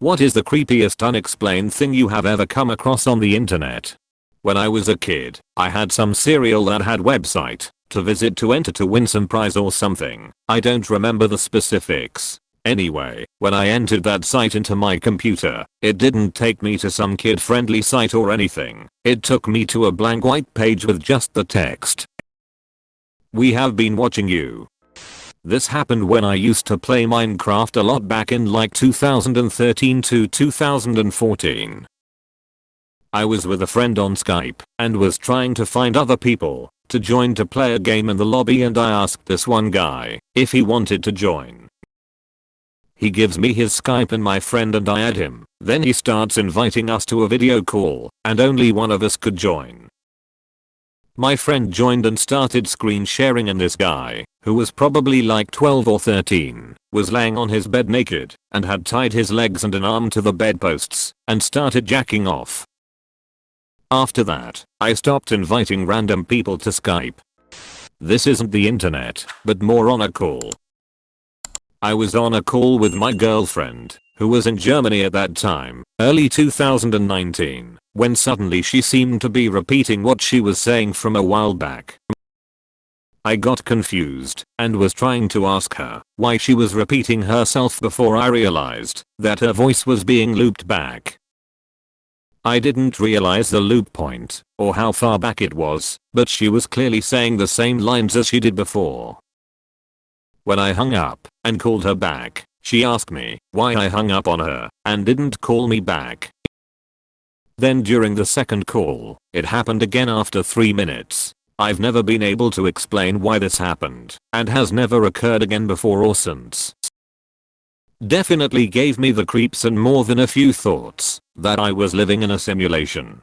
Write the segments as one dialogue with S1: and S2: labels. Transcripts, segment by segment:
S1: What is the creepiest unexplained thing you have ever come across on the internet? When I was a kid, I had some cereal that had website to visit to enter to win some prize or something. I don't remember the specifics. Anyway, when I entered that site into my computer, it didn't take me to some kid-friendly site or anything. It took me to a blank white page with just the text. "We have been watching you." This happened when I used to play Minecraft a lot back in like 2013 to 2014. I was with a friend on Skype and was trying to find other people to join to play a game in the lobby, and I asked this one guy if he wanted to join. He gives me his Skype and my friend and I add him. Then he starts inviting us to a video call and only one of us could join. My friend joined and started screen sharing, and this guy, who was probably like 12 or 13, was laying on his bed naked and had tied his legs and an arm to the bedposts and started jacking off. After that, I stopped inviting random people to Skype. This isn't the internet, but more on a call. I was on a call with my girlfriend, who was in Germany at that time, early 2019, when suddenly she seemed to be repeating what she was saying from a while back. I got confused and was trying to ask her why she was repeating herself before I realized that her voice was being looped back. I didn't realize the loop point or how far back it was, but she was clearly saying the same lines as she did before. When I hung up and called her back, she asked me why I hung up on her and didn't call me back. Then during the second call, it happened again after 3 minutes. I've never been able to explain why this happened and has never occurred again before or since. Definitely gave me the creeps and more than a few thoughts that I was living in a simulation.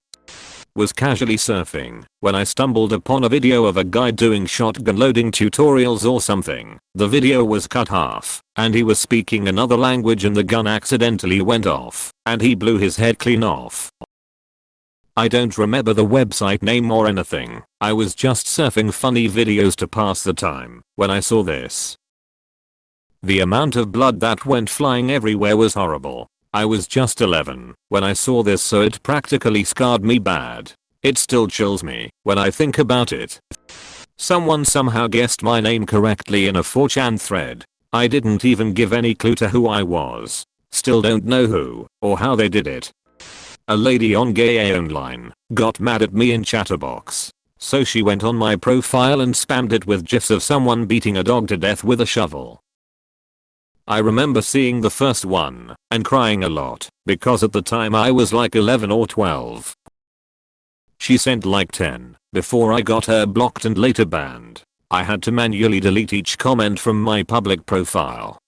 S1: Was casually surfing when I stumbled upon a video of a guy doing shotgun loading tutorials or something. The video was cut half and he was speaking another language and the gun accidentally went off and he blew his head clean off. I don't remember the website name or anything. I was just surfing funny videos to pass the time when I saw this. The amount of blood that went flying everywhere was horrible. I was just 11 when I saw this, so it practically scarred me bad. It still chills me when I think about it. Someone somehow guessed my name correctly in a 4chan thread. I didn't even give any clue to who I was. Still don't know who or how they did it. A lady on Gay Online got mad at me in Chatterbox, so she went on my profile and spammed it with gifs of someone beating a dog to death with a shovel. I remember seeing the first one and crying a lot because at the time I was like 11 or 12. She sent like 10 before I got her blocked and later banned. I had to manually delete each comment from my public profile.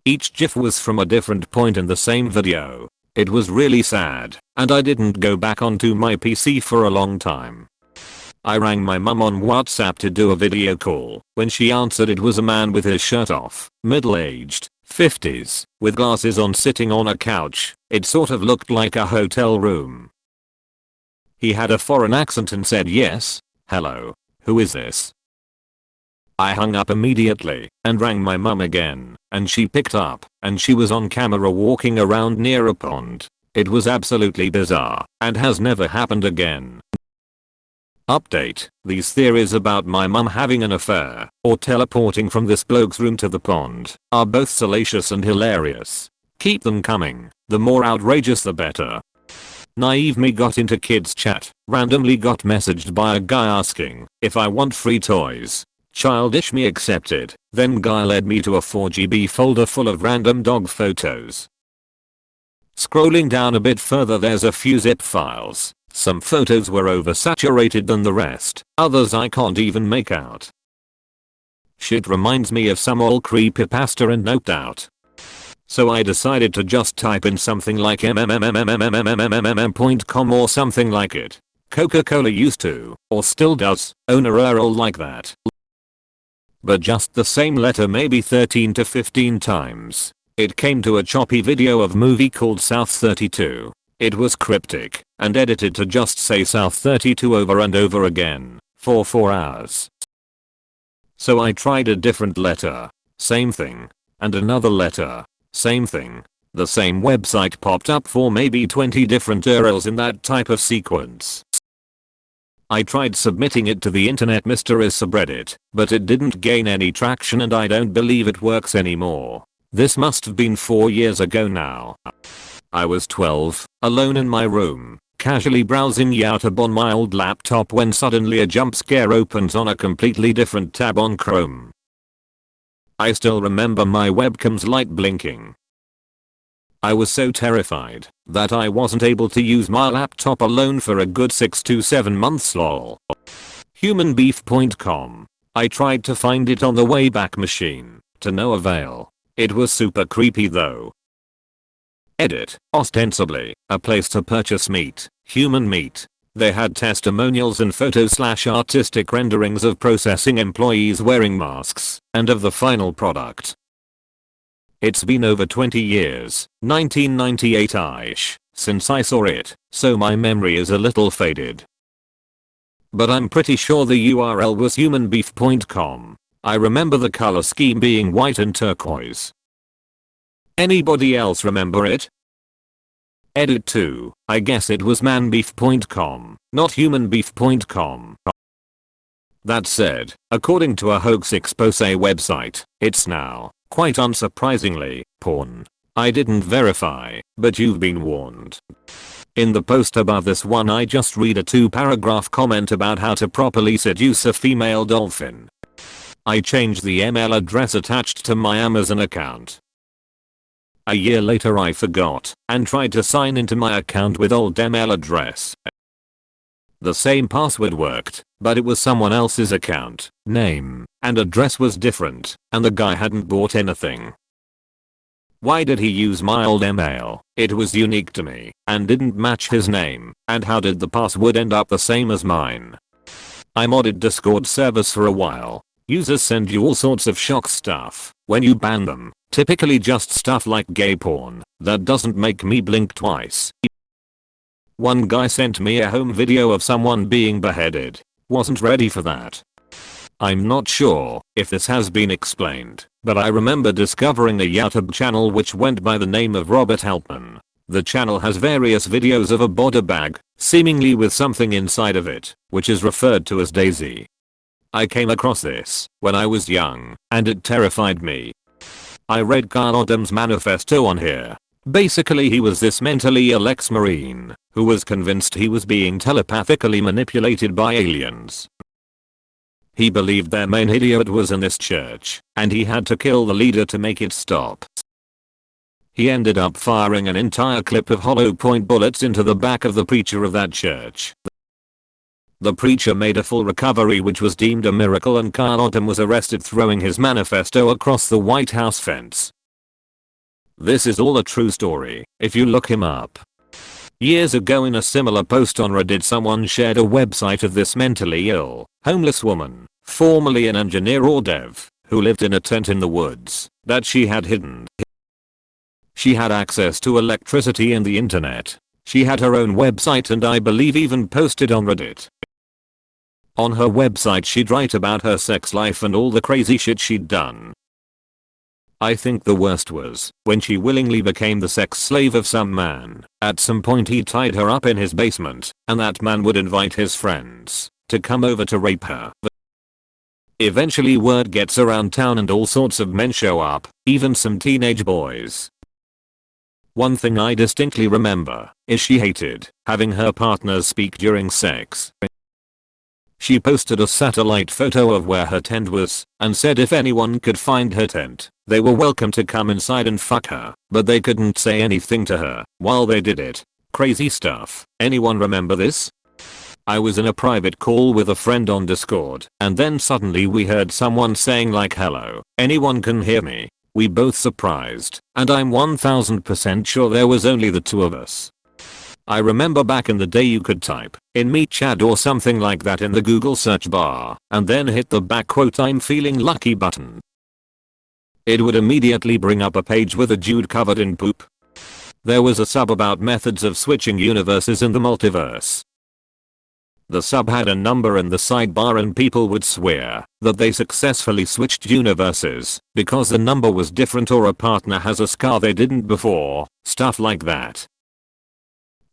S1: Each gif was from a different point in the same video. It was really sad and I didn't go back onto my PC for a long time. I rang my mum on WhatsApp to do a video call. When she answered, it was a man with his shirt off, middle-aged, 50s, with glasses on, sitting on a couch. It sort of looked like a hotel room. He had a foreign accent and said, "Yes, hello, who is this?" I hung up immediately and rang my mum again, and she picked up and she was on camera walking around near a pond. It was absolutely bizarre and has never happened again. Update: these theories about my mum having an affair or teleporting from this bloke's room to the pond are both salacious and hilarious. Keep them coming. The more outrageous the better. Naive me got into kids chat, randomly got messaged by a guy asking if I want free toys. Childish me accepted, then guy led me to a 4GB folder full of random dog photos. Scrolling down a bit further, there's a few zip files. Some photos were oversaturated than the rest, others I can't even make out. Shit reminds me of some old creepypasta and noped out. So I decided to just type in something like mmmmmmmmmmmmm.com or something like it. Coca-Cola used to, or still does, own a URL like that. But just the same letter maybe 13 to 15 times. It came to a choppy video of movie called South 32. It was cryptic and edited to just say South 32 over and over again for 4 hours. So I tried a different letter, same thing, and another letter, same thing. The same website popped up for maybe 20 different URLs in that type of sequence. I tried submitting it to the internet mystery subreddit, but it didn't gain any traction and I don't believe it works anymore. This must have been 4 years ago now. I was 12, alone in my room, casually browsing YouTube on my old laptop when suddenly a jump scare opens on a completely different tab on Chrome. I still remember my webcam's light blinking. I was so terrified that I wasn't able to use my laptop alone for a good 6 to 7 months lol. Humanbeef.com. I tried to find it on the Wayback Machine, to no avail. It was super creepy though. Edit. Ostensibly, a place to purchase meat, human meat. They had testimonials and photos/artistic renderings of processing employees wearing masks, and of the final product. It's been over 20 years, 1998-ish, since I saw it, so my memory is a little faded. But I'm pretty sure the URL was humanbeef.com. I remember the color scheme being white and turquoise. Anybody else remember it? Edit 2. I guess it was manbeef.com, not humanbeef.com. That said, according to a hoax expose website, it's now, quite unsurprisingly, porn. I didn't verify, but you've been warned. In the post above this one I just read a 2-paragraph comment about how to properly seduce a female dolphin. I changed the email address attached to my Amazon account. A year later I forgot and tried to sign into my account with old email address. The same password worked, but it was someone else's account, name, and address was different, and the guy hadn't bought anything. Why did he use my old email? It was unique to me, and didn't match his name, and how did the password end up the same as mine? I modded Discord servers for a while. Users send you all sorts of shock stuff when you ban them, typically just stuff like gay porn that doesn't make me blink twice. One guy sent me a home video of someone being beheaded. Wasn't ready for that. I'm not sure if this has been explained, but I remember discovering a YouTube channel which went by the name of Robert Helpman. The channel has various videos of a body bag, seemingly with something inside of it, which is referred to as Daisy. I came across this when I was young, and it terrified me. I read Carl Adam's manifesto on here. Basically he was this mentally ill ex-marine who was convinced he was being telepathically manipulated by aliens. He believed their main idiot was in this church, and he had to kill the leader to make it stop. He ended up firing an entire clip of hollow point bullets into the back of the preacher of that church. The preacher made a full recovery, which was deemed a miracle, and Carl Adam was arrested throwing his manifesto across the White House fence. This is all a true story, if you look him up. Years ago in a similar post on Reddit someone shared a website of this mentally ill, homeless woman, formerly an engineer or dev, who lived in a tent in the woods that she had hidden. She had access to electricity and the internet. She had her own website and I believe even posted on Reddit. On her website she'd write about her sex life and all the crazy shit she'd done. I think the worst was when she willingly became the sex slave of some man. At some point he tied her up in his basement, and that man would invite his friends to come over to rape her. Eventually word gets around town and all sorts of men show up, even some teenage boys. One thing I distinctly remember is she hated having her partners speak during sex. She posted a satellite photo of where her tent was and said if anyone could find her tent, they were welcome to come inside and fuck her, but they couldn't say anything to her while they did it. Crazy stuff. Anyone remember this? I was in a private call with a friend on Discord, and then suddenly we heard someone saying like, hello, anyone can hear me? We both surprised, and I'm 1000% sure there was only the two of us. I remember back in the day you could type in meet chat or something like that in the Google search bar and then hit the "I'm feeling lucky" button. It would immediately bring up a page with a dude covered in poop. There was a sub about methods of switching universes in the multiverse. The sub had a number in the sidebar and people would swear that they successfully switched universes because the number was different or a partner has a scar they didn't before, stuff like that.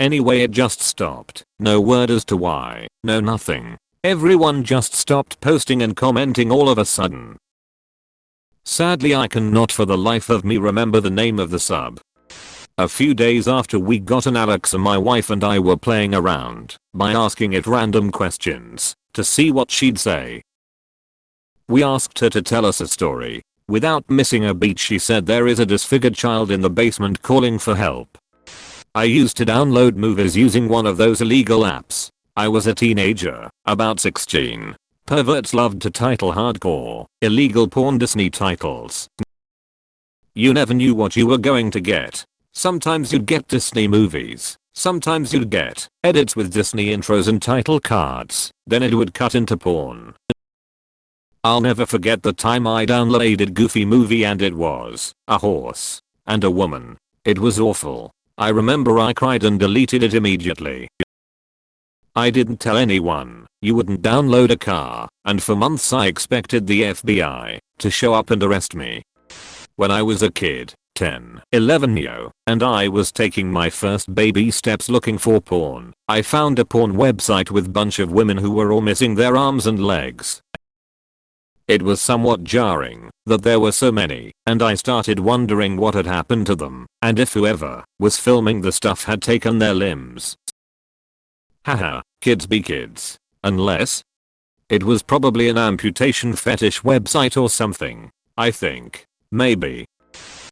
S1: Anyway, it just stopped. No word as to why, no nothing. Everyone just stopped posting and commenting all of a sudden. Sadly, I cannot for the life of me remember the name of the sub. A few days after we got an Alexa, my wife and I were playing around by asking it random questions to see what she'd say. We asked her to tell us a story. Without missing a beat, she said there is a disfigured child in the basement calling for help. I used to download movies using one of those illegal apps. I was a teenager, about 16. Perverts loved to title hardcore, illegal porn Disney titles. You never knew what you were going to get. Sometimes you'd get Disney movies, sometimes you'd get edits with Disney intros and title cards, then it would cut into porn. I'll never forget the time I downloaded Goofy movie and it was a horse and a woman. It was awful. I remember I cried and deleted it immediately. I didn't tell anyone. You wouldn't download a car, and for months I expected the FBI to show up and arrest me. When I was a kid, 10, 11 and I was taking my first baby steps looking for porn, I found a porn website with bunch of women who were all missing their arms and legs. It was somewhat jarring that there were so many, and I started wondering what had happened to them, and if whoever was filming the stuff had taken their limbs. Haha, kids be kids. Unless it was probably an amputation fetish website or something, I think. Maybe.